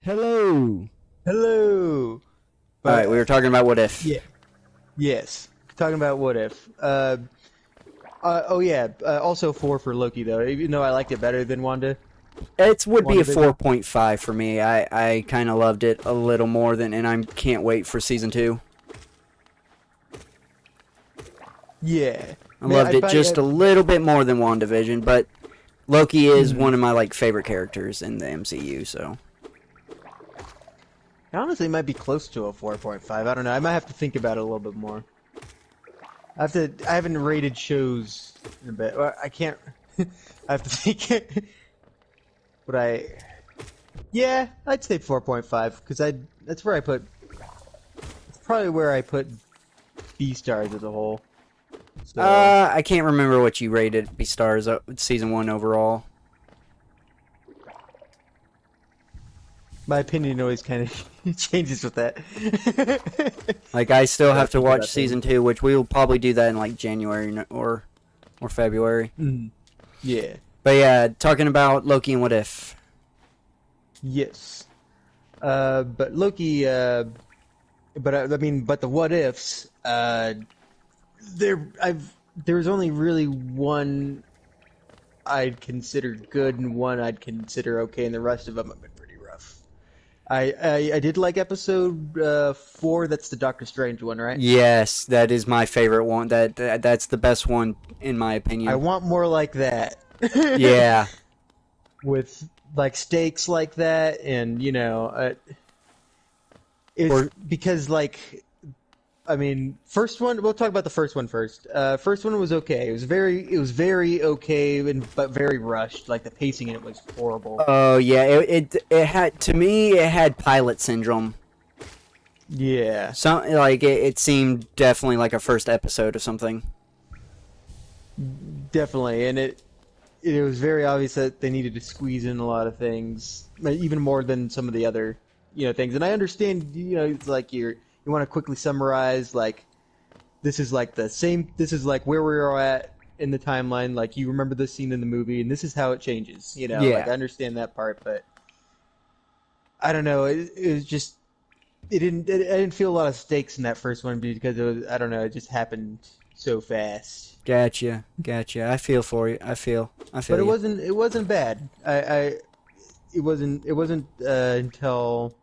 Hello. Hello. All right, we were talking about what if. Yeah. Yes. Talking about what if. Oh yeah. Also 4 for Loki though. Even though I liked it better than It would be a WandaVision. 4.5 for me. I kind of loved it a little more than, and I can't wait for season 2. Yeah. I Man, loved it just a little bit more than WandaVision, but Loki is one of my favorite characters in the MCU. So honestly, it might be close to a 4.5. I don't know. I might have to think about it a little bit more. I haven't rated shows in a bit. Well, I can't. I have to think. But yeah, I'd say 4.5 because that's where I put. It's probably where I put B stars as a whole. So, I can't remember what you rated Beastars season 1 overall. my opinion always kind of changes with that. I still have to think watch about season 2, which we will probably do that in January or February. Yeah. But yeah, talking about Loki and what if. Yes. But Loki. But the what ifs. There's only really one I'd consider good and one I'd consider okay, and the rest of them have been pretty rough. I did like episode 4. That's the Doctor Strange one, right? Yes, that is my favorite one. That's the best one in my opinion. I want more like that. Yeah. With stakes like that, and it's because first one. We'll talk about the first one first. First one was okay. It was very okay, but very rushed. Like the pacing in it was horrible. Oh yeah, it had, to me it had pilot syndrome. Yeah. It seemed definitely like a first episode of something. Definitely, and it was very obvious that they needed to squeeze in a lot of things, even more than some of the other things. And I understand, it's like you want to quickly summarize, this is this is where we are at in the timeline, you remember this scene in the movie and this is how it changes, Yeah. I understand that part, but I don't know, it was just I didn't feel a lot of stakes in that first one because I don't know, it just happened so fast. Gotcha. I feel for you. I feel But you. it wasn't bad. It wasn't until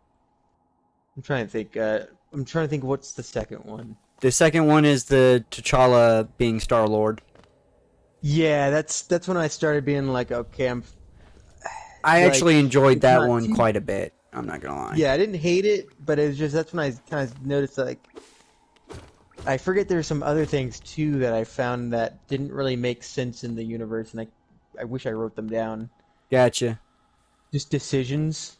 I'm trying to think what's the second one. The second one is the T'Challa being Star-Lord. Yeah, that's when I started being like, okay, I actually enjoyed that not one too- quite a bit. I'm not gonna lie. Yeah, I didn't hate it, but it was just that's when I kind of noticed I forget there's some other things too that I found that didn't really make sense in the universe, and I wish I wrote them down. Gotcha. Just decisions,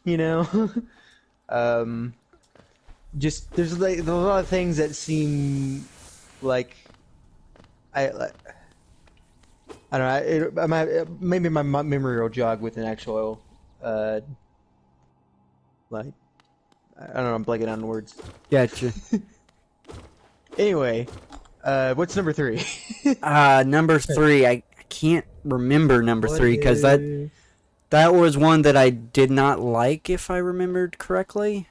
just there's a lot of things that seem like I don't know. Maybe my memory will jog with an actual I don't know. I'm blanking on words. Gotcha. Anyway, what's number 3? Number 3, I can't remember number 3 because that was one that I did not like, if I remembered correctly.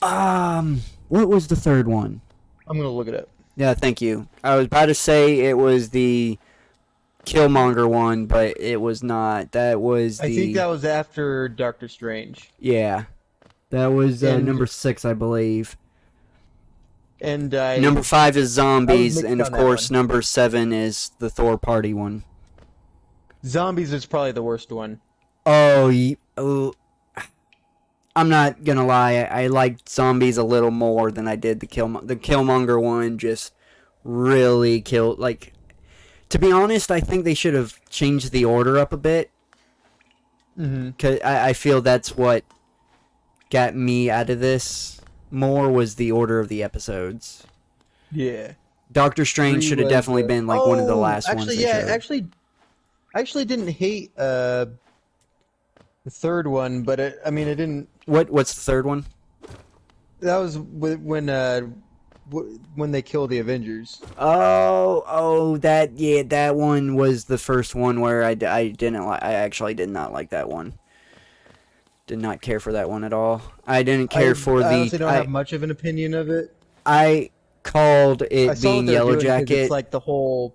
What was the third one? I'm gonna look it up. Yeah, thank you. I was about to say it was the Killmonger one, but it was not. That was I think that was after Doctor Strange. Yeah. That was number 6, I believe. And number 5 is Zombies, mixed and of on that course one. number 7 is the Thor party one. Zombies is probably the worst one. Oh, I'm not gonna lie. I liked Zombies a little more than I did the Killmonger one. Just really killed. To be honest, I think they should have changed the order up a bit. Cause I feel that's what got me out of this more, was the order of the episodes. Yeah. Doctor Strange should have definitely been one of the last ones. I actually didn't hate the third one, but it didn't. What's the third one? That was when they kill the Avengers. That one was the first one where I didn't like. I actually did not like that one. did not care for that one at all. I didn't I care for I the honestly don't have much of an opinion of it. I called I it saw being what they were Yellow doing because it's Jacket. like the whole.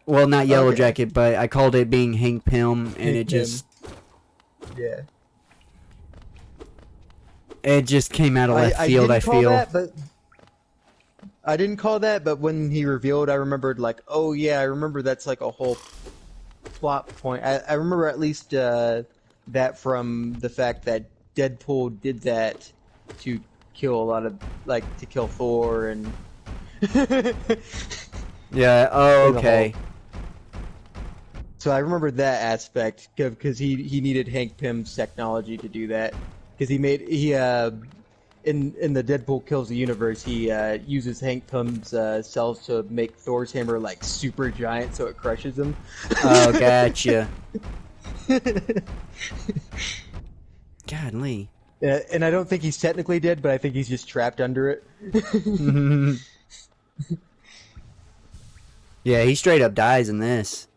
Well, not Yellow Okay, Jacket, but I called it being Hank Pym, and Hank Pym. Yeah. it just came out of left I field, I didn't call feel. that, but I didn't call that. But when he revealed, I remembered like, oh yeah, I remember that's like a whole plot point. I remember at least that from the fact that Deadpool did that to kill a lot of to kill Thor and Yeah, oh, and the okay. Hulk. So I remember that aspect because he needed Hank Pym's technology to do that because he in the Deadpool kills the universe he uses Hank Pym's cells to make Thor's hammer like super giant so it crushes him. Oh, gotcha. Godly. And I don't think he's technically dead, but I think he's just trapped under it. Yeah, he straight up dies in this.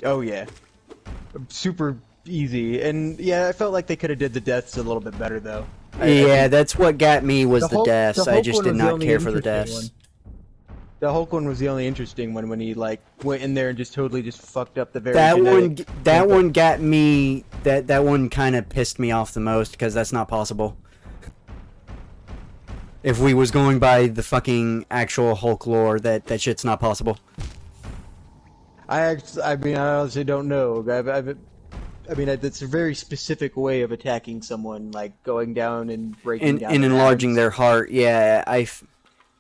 Oh yeah, super easy. And yeah, I felt like they could have did the deaths a little bit better though. I Yeah, think that's what got me was the The deaths. I Hulk just one did was the not only care for the interesting deaths. one. The Hulk one was the only interesting one when he like went in there and just totally just fucked up the very genetic That one got me. That one kind of pissed me off the most because that's not possible. If we was going by the fucking actual Hulk lore, that shit's not possible. I mean, I honestly don't know. I mean, it's a very specific way of attacking someone, like going down and breaking down In their enlarging atoms. their heart, yeah,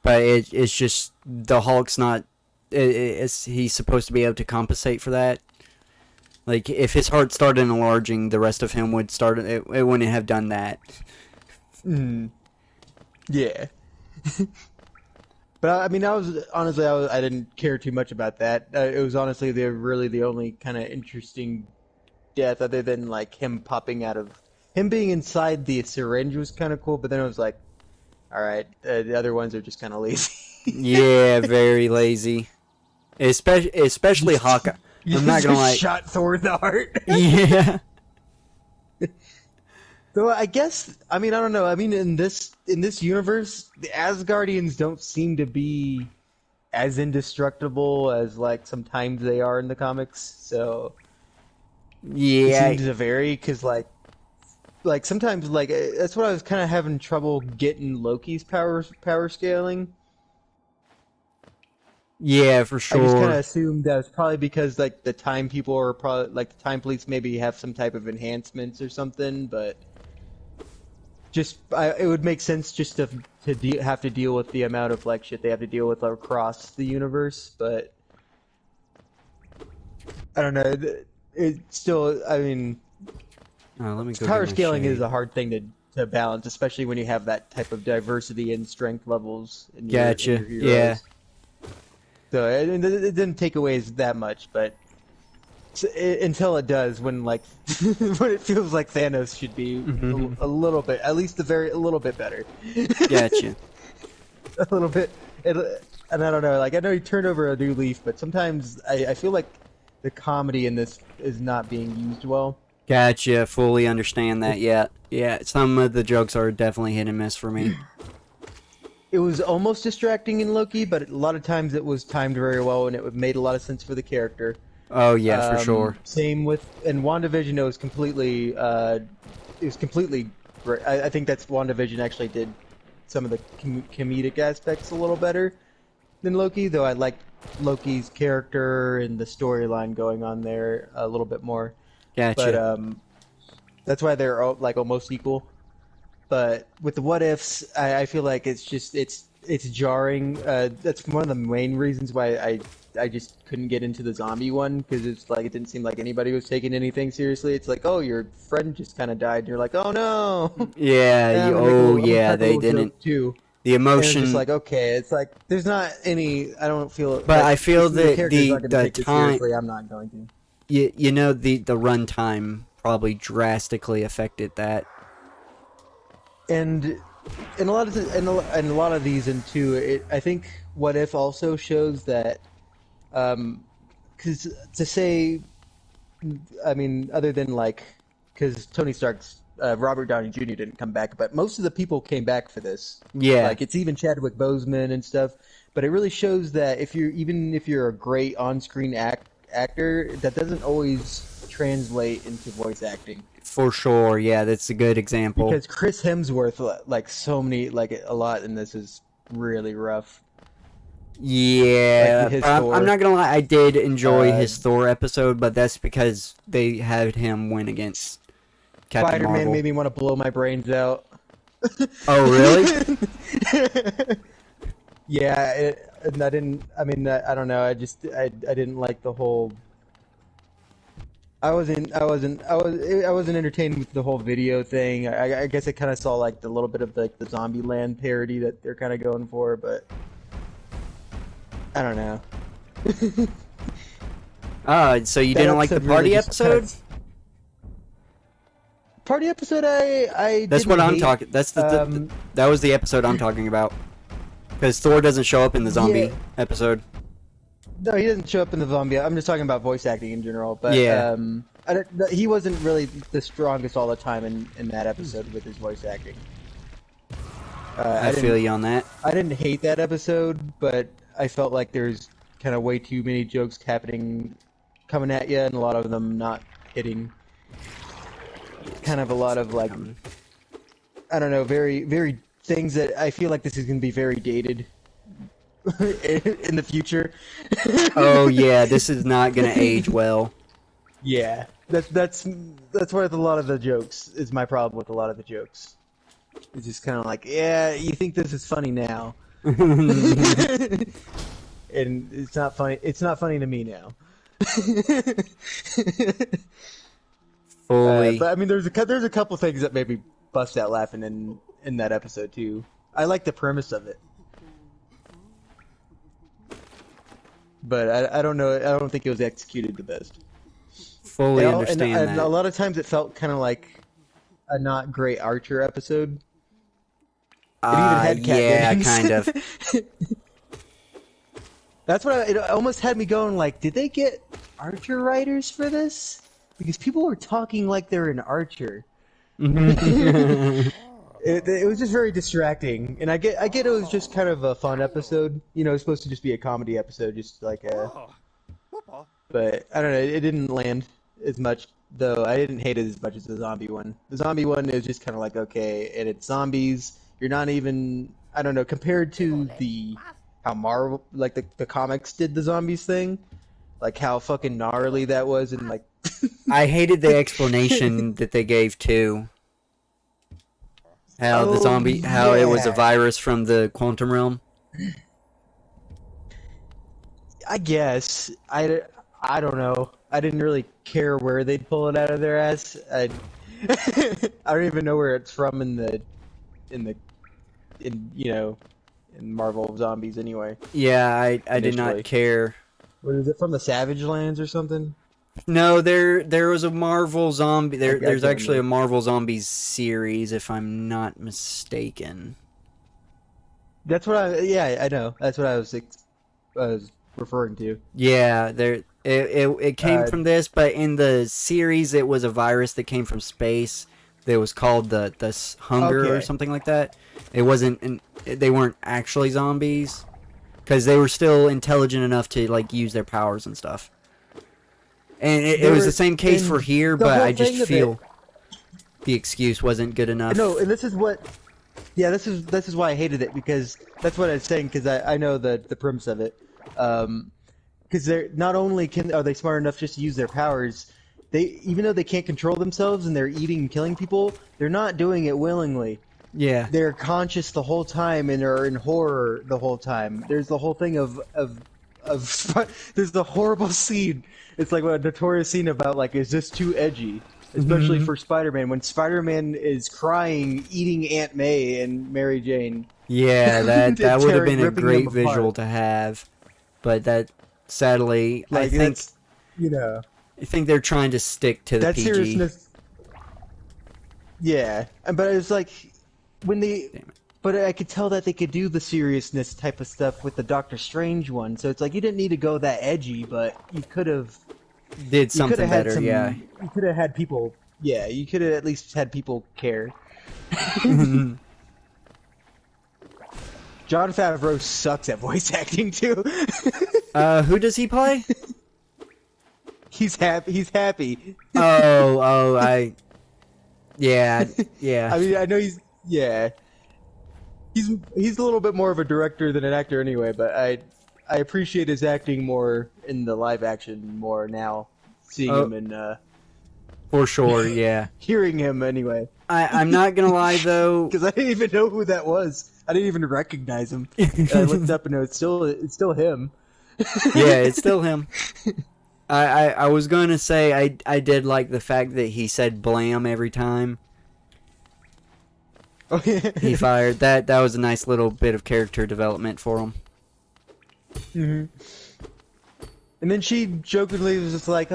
but it's just the Hulk's not. He's supposed to be able to compensate for that. Like if his heart started enlarging, the rest of him would start. It wouldn't have done that. Mm, yeah. But I mean, I didn't care too much about that. It was honestly really the only kind of interesting death, other than like him popping out of him being inside the syringe was kind of cool. But then it was like, all right, the other ones are just kind of lazy. Yeah, very lazy. Especially Hawkeye. You I'm not gonna just lie. shot Thor in the heart. Yeah. Though I guess I mean I don't know. I mean in this universe, the Asgardians don't seem to be as indestructible as like sometimes they are in the comics. So it Yeah. seems to vary because sometimes that's what I was kind of having trouble getting Loki's power scaling. Yeah, for I just kind of sure. assumed that was probably because like the time people are probably like the time police maybe have some type of enhancements or something, but it would make sense just have to deal with the amount of like shit they have to deal with across the universe, but I don't know. It still, I mean, Let me go get power my scaling is shade. a hard thing to balance, especially when you have that type of diversity in strength levels in your Gotcha. Yeah. heroes. So it didn't take away that much, but until it does, when like when it feels like Thanos should be a little bit, at least a little bit better. Gotcha. A little bit. And I don't know, like I know he turned over a new leaf, but sometimes I feel like the comedy in this is not being used well. Gotcha. Fully understand that. Yeah. Yeah. Some of the jokes are definitely hit and miss for me. It was almost distracting in Loki, but a lot of times it was timed very well and it made a lot of sense for the character. Oh yeah, for sure. Same with in WandaVision, it was completely great. I think that's WandaVision actually did some of the comedic aspects a little better than Loki, though I like Loki's character and the storyline going on there a little bit more. But Gotcha. that's why they're like almost equal. But with the what ifs, I feel like it's jarring. That's one of the main reasons why I just couldn't get into the zombie one, because it's like it didn't seem like anybody was taking anything seriously. It's like, oh, your friend just kind of died, and you're like, oh no. Yeah. And I'm gonna Yeah. crack a They little didn't. joke too. The And it's just emotion. like, okay, it's like there's not any. I don't feel But like I feel if the that character's not gonna the take it time. seriously, I'm not going to. You know the runtime probably drastically affected that. And in a lot of and a lot of these, and too, I think what if also shows that, because to say, I mean, other than like because Tony Stark's Robert Downey Jr. didn't come back, but most of the people came back for this. Yeah. Like it's even Chadwick Boseman and stuff. But it really shows that if you're a great on-screen actor, that doesn't always translate into voice acting. For sure, yeah, that's a good example. Because Chris Hemsworth, a lot in this is really rough. Yeah, Like his I'm not gonna lie, I did enjoy his Uh, Thor episode, but that's because they had him win against Captain Spider-Man Marvel. made me want to blow my brains out. Oh, really? Yeah, and I didn't. I mean, I don't know. I didn't like the whole. I wasn't entertained with the whole video thing. I guess I kind of saw like the little bit of the Zombieland parody that they're kind of going for, but I don't know. So you That didn't like the episode party really just episode? Party episode, I That's didn't what I'm hate. talking. That's that was the episode I'm talking about. Because Thor doesn't show up in the zombie episode. No, he doesn't show up in the zombie. I'm just talking about voice acting in general. But Yeah. he wasn't really the strongest all the time in that episode with his voice acting. I feel you on that. I didn't hate that episode, but I felt like there's kind of way too many jokes coming at you, and a lot of them not hitting. Kind of a lot of like, I don't know, very, very things that I feel like this is going to be very dated in the future. Oh yeah, this is not gonna age well. Yeah, that's what a lot of the jokes is. My problem with a lot of the jokes. It's just kind of like, yeah, you think this is funny now, and it's not funny. It's not funny to me now. Fully. But I mean, there's a couple things that made me bust out laughing in that episode too. I like the premise of it, but I don't know. I don't think it was executed the best. Fully And understand and that. a lot of times it felt kind of like a not great Archer episode. It even had cat yeah, names. kind of. That's what it almost had me going like, did they get Archer writers for this? Because people were talking like they're an Archer. It was just very distracting, and I get it was just kind of a fun episode. You know, it's supposed to just be a comedy episode, just like a. But I don't know, it didn't land as much, though. I didn't hate it as much as the zombie one. The zombie one is just kind of like, okay, and it's zombies. You're not even, I don't know, compared to how Marvel, like the comics did the zombies thing, like how fucking gnarly that was, and like. I hated the explanation that they gave too. How the zombie, how it was a virus from the quantum realm. I guess I don't know. I didn't really care where they'd pull it out of their ass. I don't even know where it's from in Marvel Zombies anyway. Yeah, I did Initially. not care. What is it, from the Savage Lands or something? No, there was a Marvel zombie. There's can't actually a remember. Marvel Zombies series, if I'm not mistaken. That's what I know. That's what I was referring to. Yeah, it came from this, but in the series, it was a virus that came from space. That was called the hunger or Okay. something like that. It wasn't. They weren't actually zombies, because they were still intelligent enough to like use their powers and stuff. And it was the same case for here, but I just feel the excuse wasn't good enough. No, and this is what. Yeah, this is why I hated it, because that's what I was saying, because I know the premise of it. Because they're not only are they smart enough just to use their powers, even though they can't control themselves and they're eating and killing people, they're not doing it willingly. Yeah. They're conscious the whole time and are in horror the whole time. There's the whole thing of there's the horrible scene. It's like a notorious scene about like, is this too edgy? Especially for Spider-Man, when Spider-Man is crying, eating Aunt May and Mary Jane. Yeah, that would have been a ripping great them visual apart. to have, but that sadly, Like, I think that's, you know, I think they're trying to stick to the that PG. seriousness. Yeah, but it's like when they. Damn it. But I could tell that they could do the seriousness type of stuff with the Doctor Strange one. So it's like you didn't need to go that edgy, but you could have. Did something better, You yeah. could have had people Yeah, you could have at least had people care. Jon Favreau sucks at voice acting too. Who does he play? He's happy. He's happy. Yeah, yeah. I mean, I know yeah. He's a little bit more of a director than an actor anyway, but I appreciate his acting more in the live action more now, seeing Oh, him and for sure, yeah. hearing him anyway. I'm not gonna lie though. Because I didn't even know who that was. I didn't even recognize him. And I looked up and it's still him. Yeah, it's still him. I was gonna say I did like the fact that he said blam every time Oh, yeah. he fired. That was a nice little bit of character development for him. And then she jokingly was just like,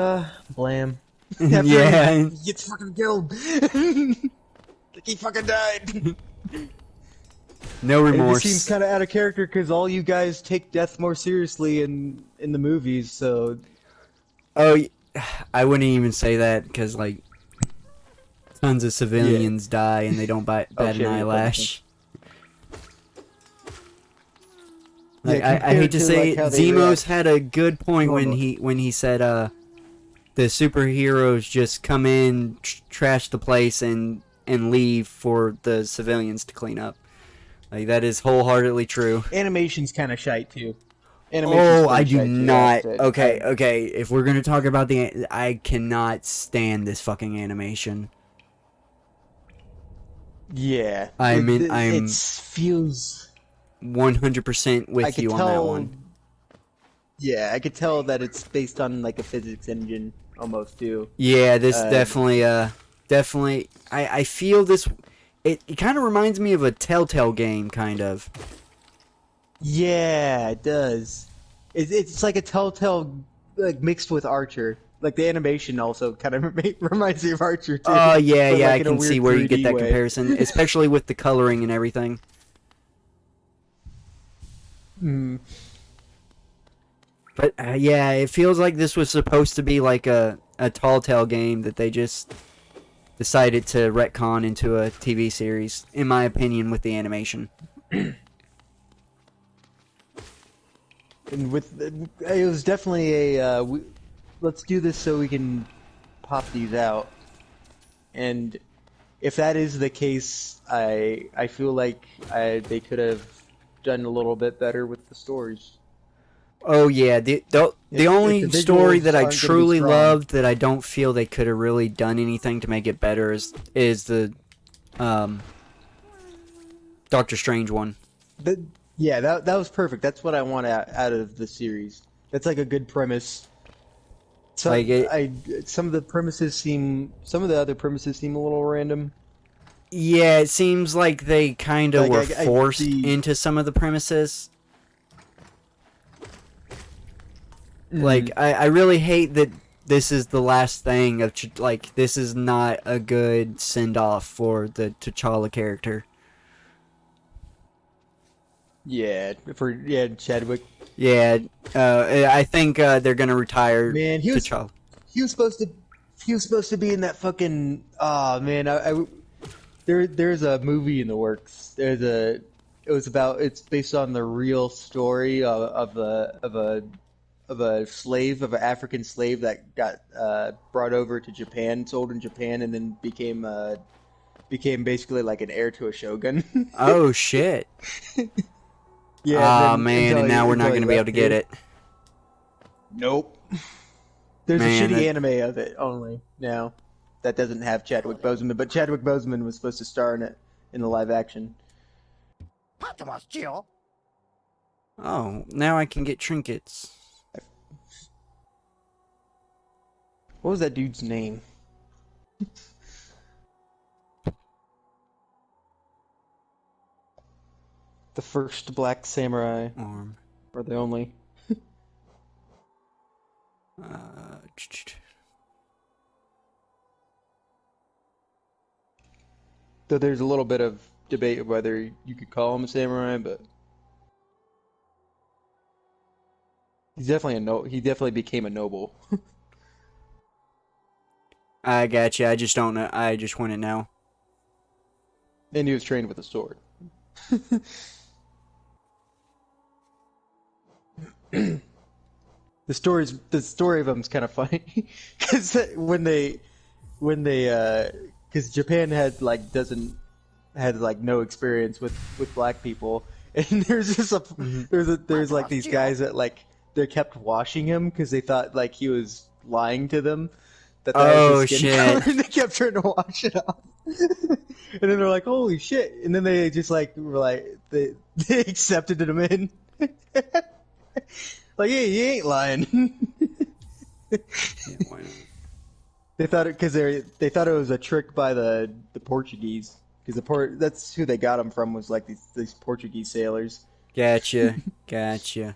blam. Yeah. He gets fucking killed. Like he fucking died. No It remorse. just seems kind of out of character because all you guys take death more seriously in the movies. So Oh, I wouldn't even say that because like tons of civilians die and they don't bat an eyelash. Like, I hate to say it, Zemos had a good point when he said the superheroes just come in, trash the place, and leave for the civilians to clean up. Like that is wholeheartedly true. Animation's kind of shite too. Oh, I do not. Okay. If we're gonna talk about I cannot stand this fucking animation. Yeah, it feels 100% with you on that one. Yeah, I could tell that it's based on like a physics engine almost too. Yeah, this definitely. I feel this. It kind of reminds me of a Telltale game, kind of. Yeah, it does. It's like a Telltale, like mixed with Archer. Like the animation also kind of reminds me of Archer too. Oh yeah, but yeah, like I can see where you get that way. comparison, especially with the coloring and everything. But yeah, it feels like this was supposed to be like a Telltale game that they just decided to retcon into a TV series, in my opinion, with the animation. And it was definitely a let's do this so we can pop these out. And if that is the case, I feel like they could have done a little bit better with the stories. Oh yeah, the only story that I truly loved that I don't feel they could have really done anything to make it better is the Doctor Strange one. Yeah, that was perfect. That's what I want out of the series. That's like a good premise. Some of the other premises seem a little random. Yeah, it seems like they kind of were forced into some of the premises. Like, I really hate that this is the last thing of, like, this is not a good send-off for the T'Challa character. Yeah, Chadwick. Yeah, I think they're gonna retire. Man, T'Challa. He was supposed to be in that fucking. Oh man, there's a movie in the works. It's based on the real story of an African slave that got brought over to Japan, sold in Japan, and then became basically like an heir to a shogun. Oh shit. Yeah. Man, and now we're not going to be able to get it. Nope. There's a shitty anime of it only now that doesn't have Chadwick Boseman, but Chadwick Boseman was supposed to star in it in the live action. Oh, now I can get trinkets. What was that dude's name? The first black samurai. Arm. Or the only. Though there's a little bit of debate of whether you could call him a samurai, but he's definitely he definitely became a noble. I got you. I just don't know. I just wouldn't know. And he was trained with a sword. The story of him is kind of funny because because Japan had like doesn't had like no experience with black people, and there's just a Hmm. there's like these guys that like they kept washing him because they thought like he was lying to them that has his Oh skin color, shit! and they kept trying to wash it off. And then they're like, "Holy shit!" And then they just like were like they accepted him in. Like, hey, he ain't lying. Yeah, why not? They thought it because they thought it was a trick by the Portuguese because that's who they got him from was like these Portuguese sailors. Gotcha. Gotcha.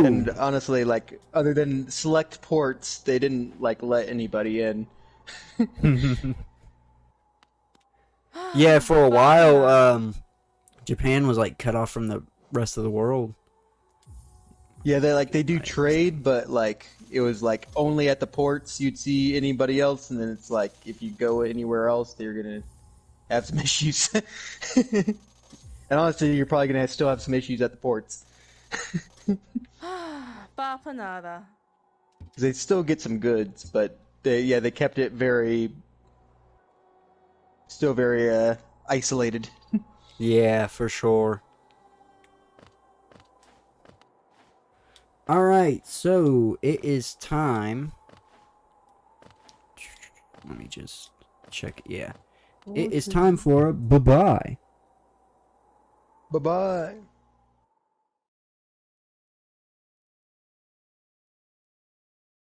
And Oh, honestly, like other than select ports, they didn't like let anybody in. yeah. For a while, Bapanada. Japan was like cut off from the rest of the world. Yeah, they do Right. trade, but like it was like only at the ports you'd see anybody else, and then it's like if you go anywhere else, they're gonna have some issues. And honestly, you're probably gonna still have some issues at the ports. Bapanada. They still get some goods, but they kept it still very isolated. Yeah, for sure. All right, so it is time. Let me just check. Yeah, it is time for bye bye. Bye bye.